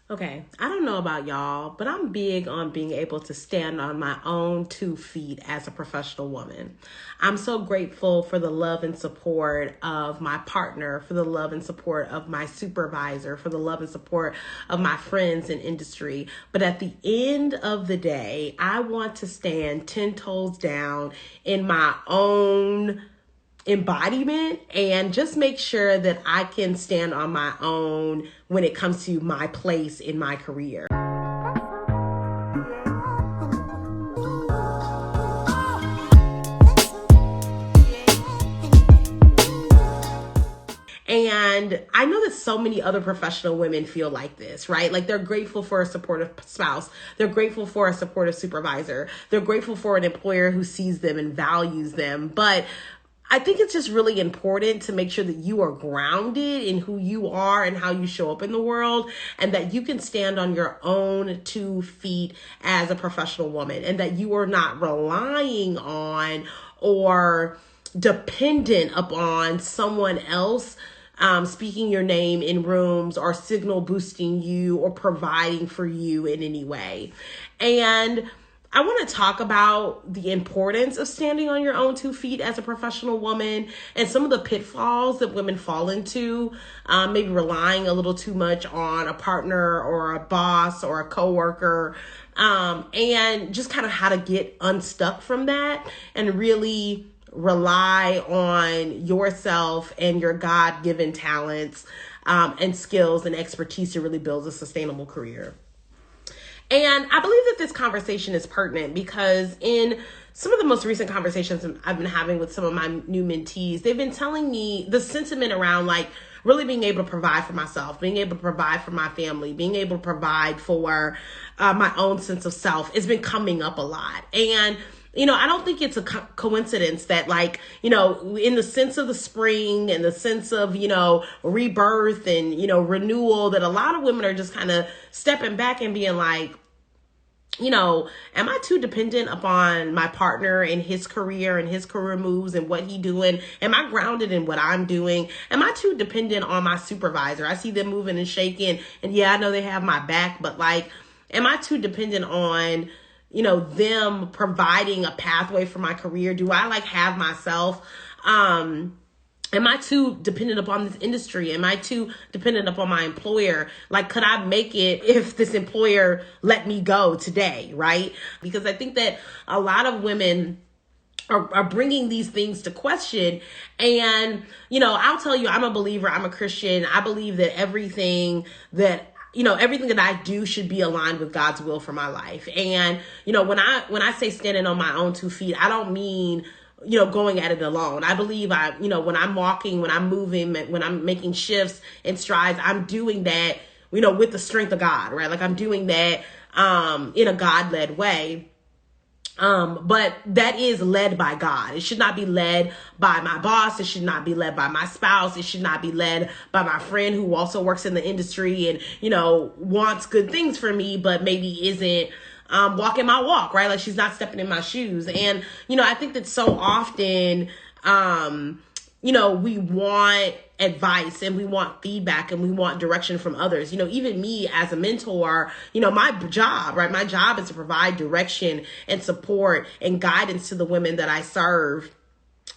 Okay, I don't know about y'all, but I'm big on being able to stand on my own 2 feet as a professional woman. I'm so grateful for the love and support of my partner, for the love and support of my supervisor, for the love and support of my friends in industry. But at the end of the day, I want to stand 10 toes down in my own embodiment and just make sure that I can stand on my own when it comes to my place in my career. And I know that so many other professional women feel like this, right? Like they're grateful for a supportive spouse. They're grateful for a supportive supervisor. They're grateful for an employer who sees them and values them. But I think it's just really important to make sure that you are grounded in who you are and how you show up in the world, and that you can stand on your own 2 feet as a professional woman, and that you are not relying on or dependent upon someone else speaking your name in rooms or signal boosting you or providing for you in any way. And I want to talk about the importance of standing on your own 2 feet as a professional woman and some of the pitfalls that women fall into, maybe relying a little too much on a partner or a boss or a coworker, and just kind of how to get unstuck from that and really rely on yourself and your God-given talents and skills and expertise to really build a sustainable career. And I believe that this conversation is pertinent because in some of the most recent conversations I've been having with some of my new mentees, they've been telling me the sentiment around like really being able to provide for myself, being able to provide for my family, being able to provide for my own sense of self has been coming up a lot. And I don't think it's a coincidence that in the sense of the spring and the sense of, rebirth and, renewal, that a lot of women are just kind of stepping back and being like, am I too dependent upon my partner and his career and his career moves and what he doing? Am I grounded in what I'm doing? Am I too dependent on my supervisor? I see them moving and shaking, and yeah, I know they have my back, but am I too dependent on them providing a pathway for my career? Do I have myself? Am I too dependent upon this industry? Am I too dependent upon my employer? Could I make it if this employer let me go today, right? Because I think that a lot of women are bringing these things to question. And, I'll tell you, I'm a believer. I'm a Christian. I believe that everything that I do should be aligned with God's will for my life. And, when I say standing on my own 2 feet, I don't mean, going at it alone. I believe when I'm walking, when I'm moving, when I'm making shifts and strides, I'm doing that, with the strength of God, right? I'm doing that, in a God-led way. But that is led by God. It should not be led by my boss. It should not be led by my spouse. It should not be led by my friend who also works in the industry and, wants good things for me, but maybe isn't walking my walk, right? She's not stepping in my shoes. And, I think that so often, we want advice and we want feedback and we want direction from others. Even me as a mentor, my job, right? My job is to provide direction and support and guidance to the women that I serve.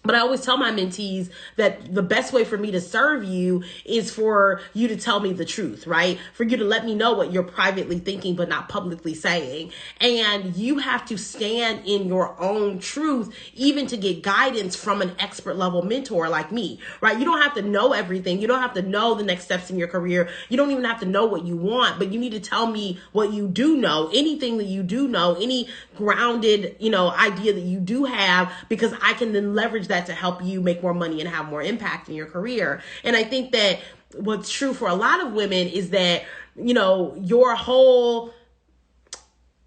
But I always tell my mentees that the best way for me to serve you is for you to tell me the truth, right? For you to let me know what you're privately thinking, but not publicly saying. And you have to stand in your own truth, even to get guidance from an expert level mentor like me, right? You don't have to know everything. You don't have to know the next steps in your career. You don't even have to know what you want, but you need to tell me what you do know, anything that you do know, any grounded, idea that you do have, because I can then leverage that to help you make more money and have more impact in your career. And I think that what's true for a lot of women is that, your whole,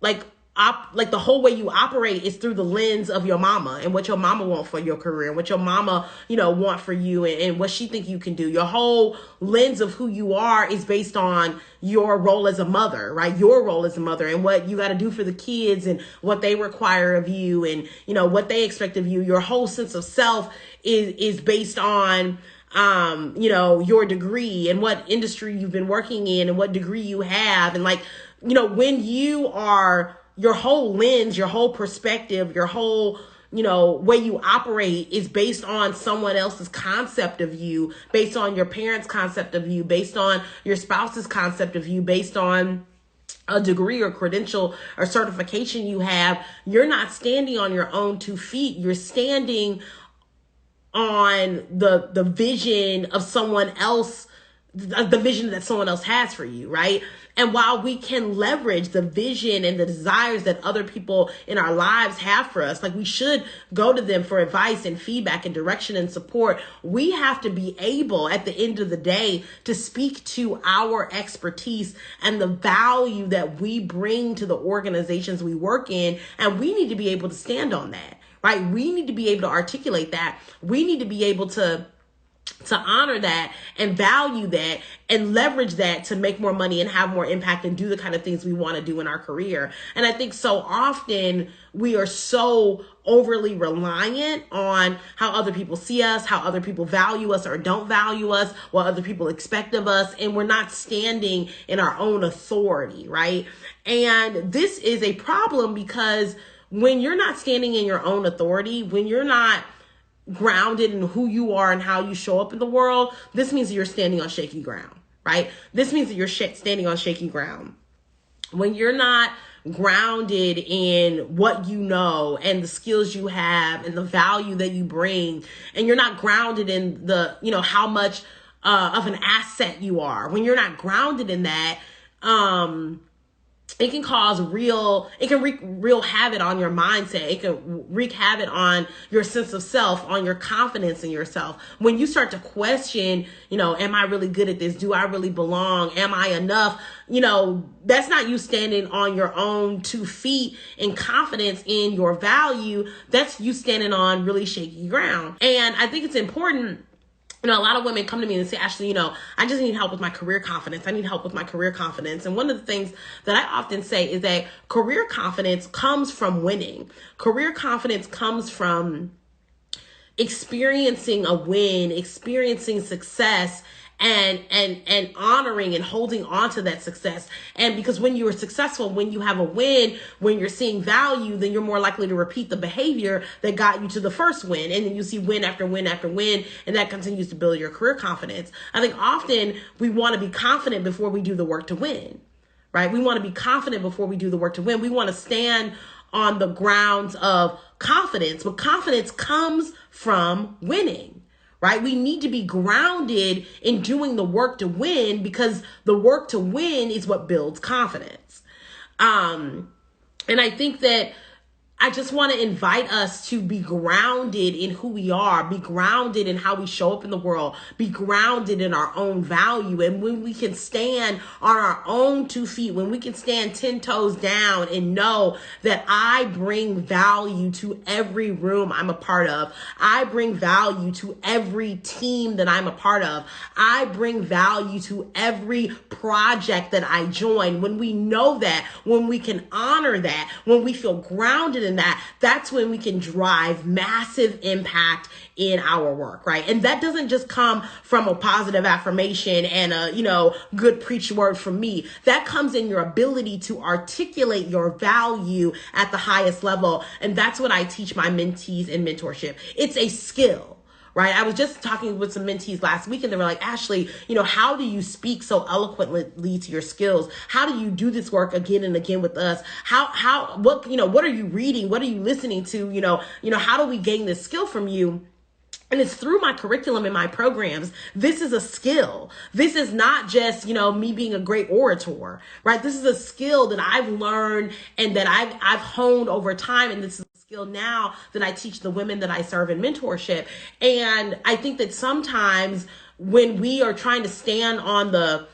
the whole way you operate is through the lens of your mama and what your mama want for your career and what your mama, want for you and what she think you can do. Your whole lens of who you are is based on your role as a mother, right? Your role as a mother and what you got to do for the kids and what they require of you and, what they expect of you. Your whole sense of self is based on your degree and what industry you've been working in and what degree you have. And like, when you are, your whole lens, your whole perspective, your whole, way you operate is based on someone else's concept of you, based on your parents' concept of you, based on your spouse's concept of you, based on a degree or credential or certification you have, you're not standing on your own 2 feet. You're standing on the vision of someone else, the vision that someone else has for you, right? And while we can leverage the vision and the desires that other people in our lives have for us, like we should go to them for advice and feedback and direction and support, we have to be able at the end of the day to speak to our expertise and the value that we bring to the organizations we work in. And we need to be able to stand on that, right? We need to be able to articulate that. We need to be able to honor that and value that and leverage that to make more money and have more impact and do the kind of things we want to do in our career. And I think so often we are so overly reliant on how other people see us, how other people value us or don't value us, what other people expect of us. And we're not standing in our own authority, right? And this is a problem because when you're not standing in your own authority, when you're not grounded in who you are and how you show up in the world, this means that you're standing on shaky ground, right? This means that you're standing on shaky ground. When you're not grounded in what you know and the skills you have and the value that you bring, and you're not grounded in the, how much of an asset you are, when you're not grounded in that, it can wreak real havoc on your mindset. It can wreak havoc on your sense of self, on your confidence in yourself. When you start to question, am I really good at this? Do I really belong? Am I enough? That's not you standing on your own 2 feet in confidence in your value. That's you standing on really shaky ground. And I think it's important. A lot of women come to me and say, Ashley, I just need help with my career confidence. I need help with my career confidence. And one of the things that I often say is that career confidence comes from winning. Career confidence comes from experiencing a win, experiencing success, and honoring and holding on to that success. And because when you are successful, when you have a win, when you're seeing value, then you're more likely to repeat the behavior that got you to the first win. And then you see win after win after win, and that continues to build your career confidence. I think often we want to be confident before we do the work to win, right? We want to be confident before we do the work to win. We want to stand on the grounds of confidence, but confidence comes from winning. Right? We need to be grounded in doing the work to win, because the work to win is what builds confidence. And I think that I just want to invite us to be grounded in who we are, be grounded in how we show up in the world, be grounded in our own value. And when we can stand on our own 2 feet, when we can stand 10 toes down and know that I bring value to every room I'm a part of, I bring value to every team that I'm a part of, I bring value to every project that I join. When we know that, when we can honor that, when we feel grounded in that's when we can drive massive impact in our work, right? And that doesn't just come from a positive affirmation and a, good preach word from me. That comes in your ability to articulate your value at the highest level. And that's what I teach my mentees in mentorship. It's a skill. Right. I was just talking with some mentees last week, and they were like, Ashley, how do you speak so eloquently to your skills? How do you do this work again and again with us? What are you reading? What are you listening to? How do we gain this skill from you? And it's through my curriculum and my programs. This is a skill. This is not just, me being a great orator, right? This is a skill that I've learned and that I've honed over time. And this is skill now that I teach the women that I serve in mentorship. And I think that sometimes when we are trying to stand on the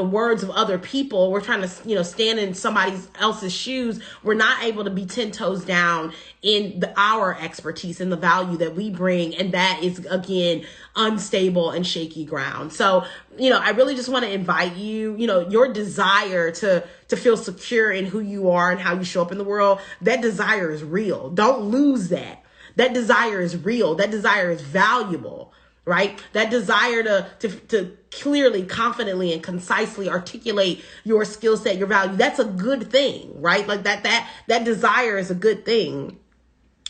words of other people, we're trying to, stand in somebody else's shoes, we're not able to be 10 toes down in our expertise and the value that we bring. And that is, again, unstable and shaky ground. So, I really just want to invite you, your desire to feel secure in who you are and how you show up in the world, that desire is real. Don't lose that. That desire is real. That desire is valuable. right? That desire to clearly, confidently, and concisely articulate your skill set, your value, that's a good thing, right? Like that desire is a good thing.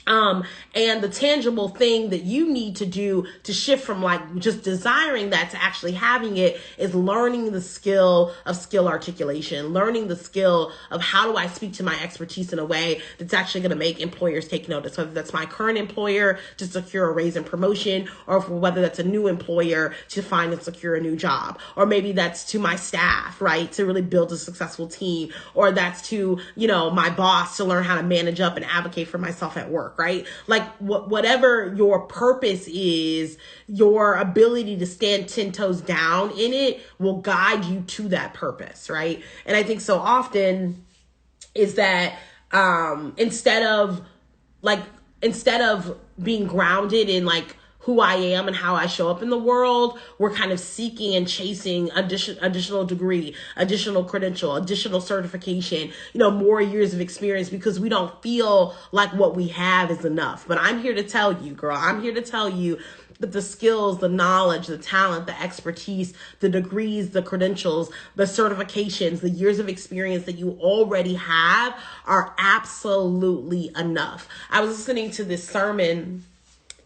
And the tangible thing that you need to do to shift from like just desiring that to actually having it is learning the skill of skill articulation, learning the skill of how do I speak to my expertise in a way that's actually going to make employers take notice, whether that's my current employer to secure a raise and promotion, or whether that's a new employer to find and secure a new job, or maybe that's to my staff, right, to really build a successful team, or that's to, my boss to learn how to manage up and advocate for myself at work. Right? Like whatever your purpose is, your ability to stand 10 toes down in it will guide you to that purpose. Right. And I think so often is that, instead of being grounded in like who I am and how I show up in the world, we're kind of seeking and chasing additional degree, additional credential, additional certification, more years of experience, because we don't feel like what we have is enough. But I'm here to tell you, girl, that the skills, the knowledge, the talent, the expertise, the degrees, the credentials, the certifications, the years of experience that you already have are absolutely enough. I was listening to this sermon,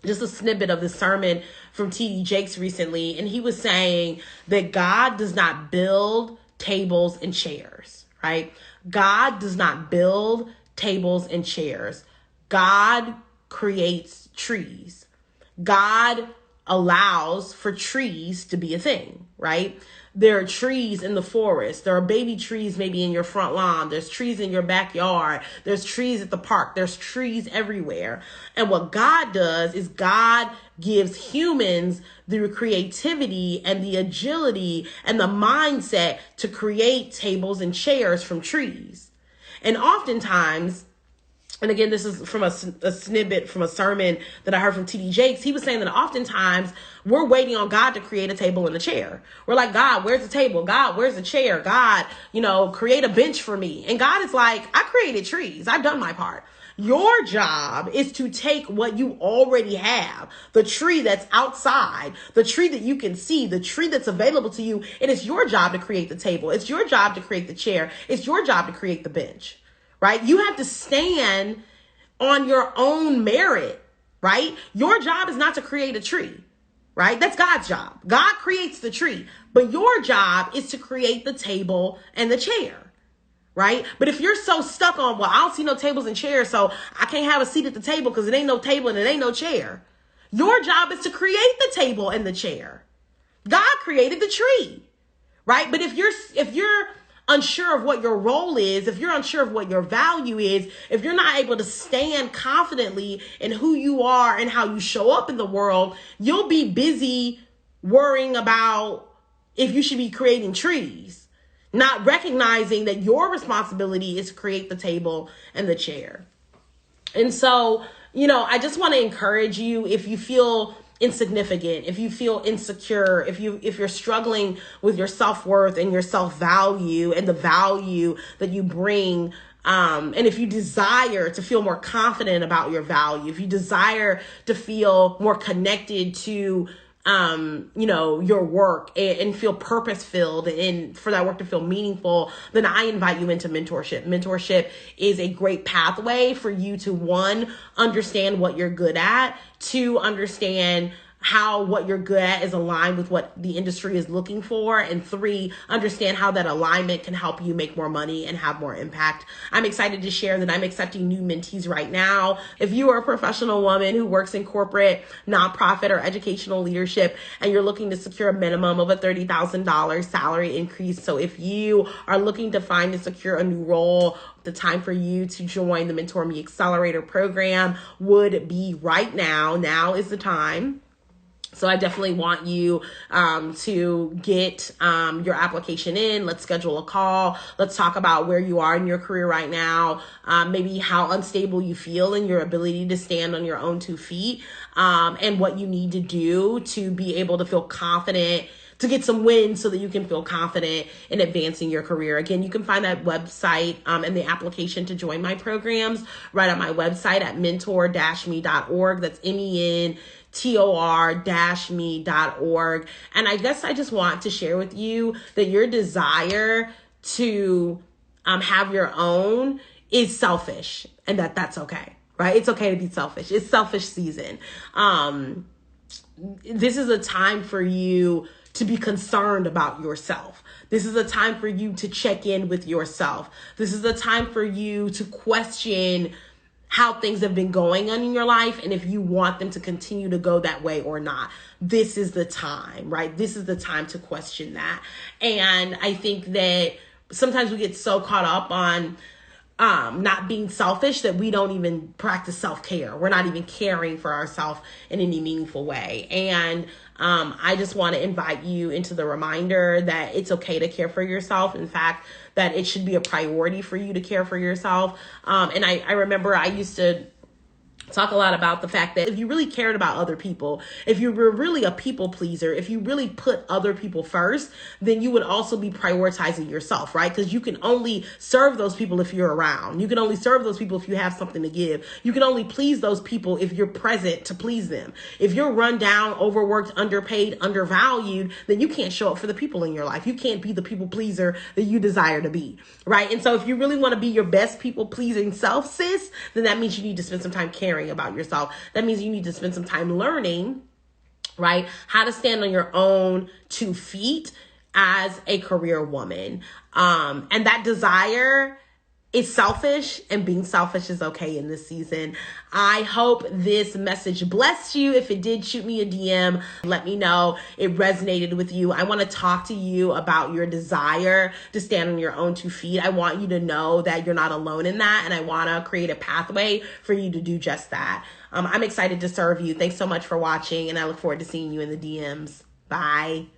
just a snippet of the sermon from T.D. Jakes recently, and he was saying that God does not build tables and chairs, right? God does not build tables and chairs. God creates trees. God allows for trees to be a thing, right? There are trees in the forest. There are baby trees maybe in your front lawn. There's trees in your backyard. There's trees at the park. There's trees everywhere. And what God does is God gives humans the creativity and the agility and the mindset to create tables and chairs from trees. And oftentimes, and again, this is from a snippet from a sermon that I heard from T.D. Jakes. He was saying that oftentimes we're waiting on God to create a table and a chair. We're like, God, where's the table? God, where's the chair? God, create a bench for me. And God is like, I created trees. I've done my part. Your job is to take what you already have, the tree that's outside, the tree that you can see, the tree that's available to you. It is your job to create the table. It's your job to create the chair. It's your job to create the bench. Right? You have to stand on your own merit, right? Your job is not to create a tree, right? That's God's job. God creates the tree, but your job is to create the table and the chair, right? But if you're so stuck on, well, I don't see no tables and chairs, so I can't have a seat at the table because it ain't no table and it ain't no chair. Your job is to create the table and the chair. God created the tree, right? But if you're unsure of what your role is, if you're unsure of what your value is, if you're not able to stand confidently in who you are and how you show up in the world, you'll be busy worrying about if you should be creating trees, not recognizing that your responsibility is to create the table and the chair. And so, I just want to encourage you, if you feel insignificant, if you feel insecure, if you're struggling with your self-worth and your self-value and the value that you bring, and if you desire to feel more confident about your value, if you desire to feel more connected to your work and feel purpose-filled and for that work to feel meaningful, then I invite you into mentorship. Mentorship is a great pathway for you to, one, understand what you're good at, two, understand how what you're good at is aligned with what the industry is looking for, and three, understand how that alignment can help you make more money and have more impact. I'm excited to share that I'm accepting new mentees right now. If you are a professional woman who works in corporate, nonprofit, or educational leadership, and you're looking to secure a minimum of a $30,000 salary increase, so if you are looking to find and secure a new role, the time for you to join the Mentor Me Accelerator program would be right now. Now is the time. So I definitely want you to get your application in. Let's schedule a call. Let's talk about where you are in your career right now, maybe how unstable you feel in your ability to stand on your own 2 feet, and what you need to do to be able to feel confident, to get some wins so that you can feel confident in advancing your career. Again, you can find that website and the application to join my programs right on my website at mentor-me.org. That's MENTOR-ME.org. tor-me.org. And I guess I just want to share with you that your desire to have your own is selfish, and that's okay, right? It's okay to be selfish. It's selfish season. This is a time for you to be concerned about yourself. This is a time for you to check in with yourself. This is a time for you to question how things have been going on in your life and if you want them to continue to go that way or not. This is the time, right? This is the time to question that. And I think that sometimes we get so caught up on not being selfish that we don't even practice self-care. We're not even caring for ourselves in any meaningful way. And I just want to invite you into the reminder that it's okay to care for yourself. In fact, that it should be a priority for you to care for yourself. And I remember I used to talk a lot about the fact that if you really cared about other people, if you were really a people pleaser, if you really put other people first, then you would also be prioritizing yourself, right? Because you can only serve those people if you're around. You can only serve those people if you have something to give. You can only please those people if you're present to please them. If you're run down, overworked, underpaid, undervalued, then you can't show up for the people in your life. You can't be the people pleaser that you desire to be, right? And so if you really want to be your best people pleasing self, sis, then that means you need to spend some time caring about yourself. That means you need to spend some time learning, right, how to stand on your own 2 feet as a career woman. And that desire is selfish, and being selfish is okay in this season. I hope this message blessed you. If it did, shoot me a DM. Let me know it resonated with you. I want to talk to you about your desire to stand on your own 2 feet. I want you to know that you're not alone in that, and I want to create a pathway for you to do just that. I'm excited to serve you. Thanks so much for watching, and I look forward to seeing you in the DMs. Bye.